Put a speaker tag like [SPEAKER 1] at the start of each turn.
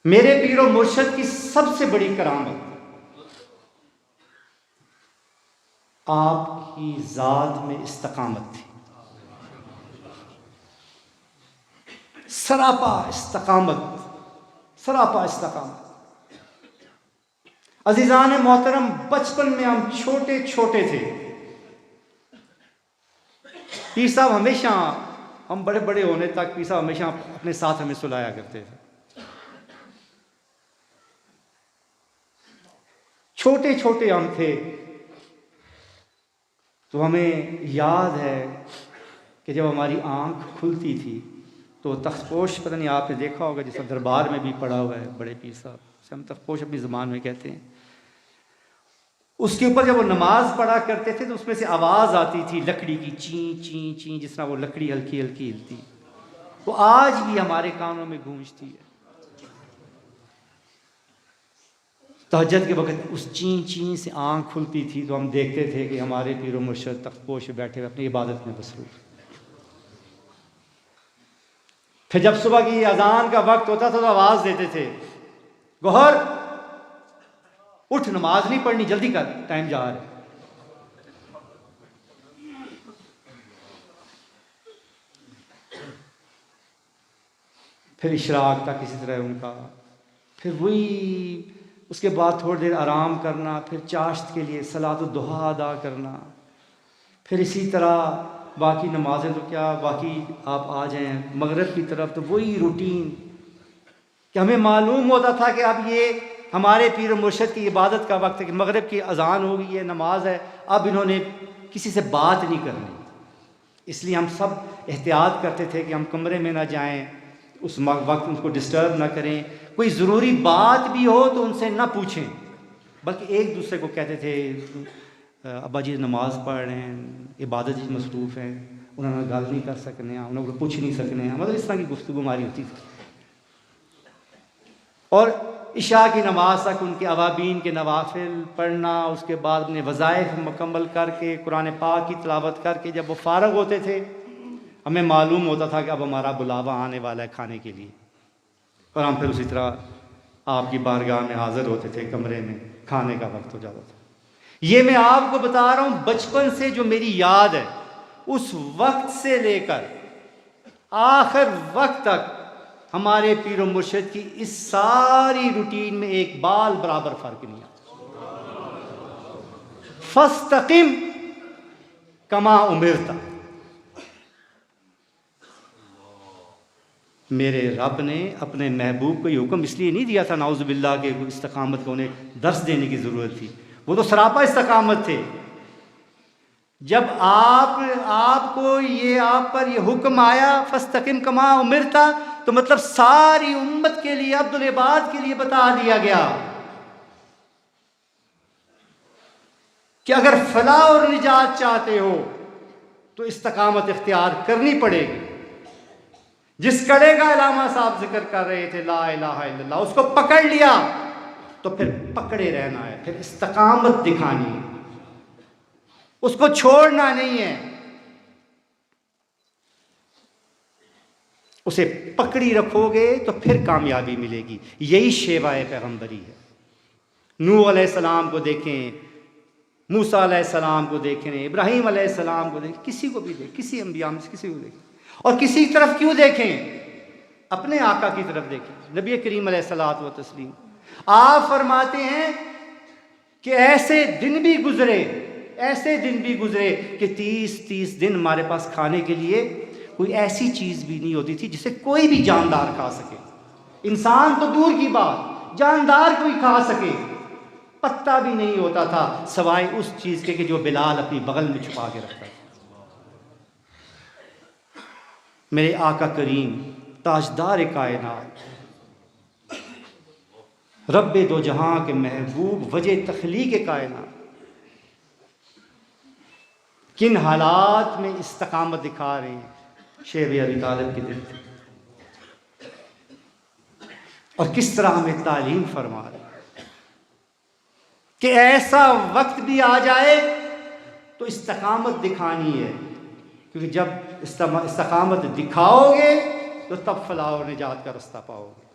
[SPEAKER 1] मेरे पीर और मुर्शद की सबसे बड़ी करामत आपकी ज़ात में इस्तकामत थी, सरापा इस्तकामत, सरापा इस्तकामत। अजीज़ान मोहतरम, बचपन में हम छोटे छोटे थे, पीर साहब हमेशा, हम बड़े बड़े होने तक पीर साहब हमेशा अपने साथ हमें सुलाया करते थे। छोटे छोटे हम थे तो हमें याद है कि जब हमारी आंख खुलती थी तो तख्तपोश, पता नहीं आपने देखा होगा, जिस दरबार में भी पड़ा हुआ है बड़े पीर साहब, हम तख्तपोश अपनी ज़बान में कहते हैं, उसके ऊपर जब वो नमाज पढ़ा करते थे तो उसमें से आवाज़ आती थी लकड़ी की, ची ची ची, जिस तरह वो लकड़ी हल्की हल्की हिलती, वो आज भी हमारे कानों में गूंजती है। तहज्जुद के वक्त उस ची ची से आँख खुलती थी तो हम देखते थे कि हमारे पीर मुर्शिद तख्तपोश बैठे हुए अपनी इबादत में मसरूफ़। फिर जब सुबह की अजान का वक्त होता था तो आवाज़ देते थे, गौहर उठ, नमाज नहीं पढ़नी, जल्दी कर, टाइम जा रहा है। फिर इशराक तक इसी तरह उनका, फिर वही, उसके बाद थोड़ी देर आराम करना, फिर चाश्त के लिए सलातुद दुहा अदा करना, फिर इसी तरह बाकी नमाजें तो क्या, बाकी आप आ जाएं मगरिब की तरफ तो वही रूटीन, कि हमें मालूम होता था कि अब ये हमारे पीर मुर्शिद की इबादत का वक्त है, कि मगरिब की अजान हो गई है, नमाज है, अब इन्होंने किसी से बात नहीं करनी। इसलिए हम सब एहतियात करते थे कि हम कमरे में ना जाएं, उस वक्त उनको डिस्टर्ब ना करें, कोई ज़रूरी बात भी हो तो उनसे ना पूछें, बल्कि एक दूसरे को कहते थे अब्बा जी नमाज पढ़ रहे हैं, इबादत जी मसरूफ़ हैं, उन्होंने गल नहीं कर सकने, उन्होंने पूछ नहीं सकने, मतलब इस तरह की गुफ्तगू हमारी होती थी। और इशा की नमाज तक उनके अवाबीन के नवाफिल पढ़ना, उसके बाद अपने वज़ाइफ मुकम्मल करके कुरान पाक की तिलावत करके जब वो फ़ारग होते थे, हमें मालूम होता था कि अब हमारा बुलावा आने वाला है खाने के लिए, और हम फिर उसी तरह आपकी बारगाह में हाज़िर होते थे, कमरे में खाने का वक्त हो जाता था। ये मैं आपको बता रहा हूँ बचपन से जो मेरी याद है, उस वक्त से लेकर आखिर वक्त तक हमारे पीर मुर्शिद की इस सारी रूटीन में एक बाल बराबर फर्क नहीं आता। फस्तकिम कमा उमिरता, मेरे रब ने अपने महबूब को ये हुक्म इसलिए नहीं दिया था नाउज़ुबिल्लाह के इस्तकामत को उन्हें दर्स देने की ज़रूरत थी, वो तो सरापा इस्तकामत थे। जब आपको ये आप पर ये हुक्म आया फस्तकिम कमा उमिरता, तो मतलब सारी उम्मत के लिए, अब्दुल इबाद के लिए बता दिया गया कि अगर फलाह और निजात चाहते हो तो इस्तकामत इख्तियार करनी पड़ेगी। जिस कड़े का अलामा साहब जिक्र कर रहे थे, ला इलाहा इल्लल्लाह, उसको पकड़ लिया तो फिर पकड़े रहना है, फिर इस्तकामत दिखानी है, उसको छोड़ना नहीं है, उसे पकड़ी रखोगे तो फिर कामयाबी मिलेगी। यही शेवाए पैगंबरी है। नूह अलैहिस्सलाम को देखें, मूसा अलैहिस्सलाम को देखें, इब्राहीम अलैहिस्सलाम को देखें, किसी को भी देखें, किसी अंबिया में से किसी को देखें, और किसी की तरफ क्यों देखें, अपने आका की तरफ देखें, नबी करीम अलैहिस्सलातु व तस्लीम। आप फरमाते हैं कि ऐसे दिन भी गुजरे कि 30 दिन हमारे पास खाने के लिए कोई ऐसी चीज़ भी नहीं होती थी जिसे कोई भी जानदार खा सके। इंसान तो दूर की बात, जानदार कोई खा सके, पत्ता भी नहीं होता था सवाए उस चीज़ के कि जो बिलाल अपनी बगल में छुपा के रखता था। मेरे आका करीम ताजदार कायनात, रब्बे दो जहां के महबूब, वजह तख्लीक कायनात, किन हालात में इस्तकामत दिखा रहे हैं शेर अबी तालिब के दिल थे, और किस तरह हमें तालीम फरमा रहे कि ऐसा वक्त भी आ जाए तो इस्तकामत दिखानी है, क्योंकि जब इस्तकामत दिखाओगे तो तब फलाह और निजात का रास्ता पाओगे।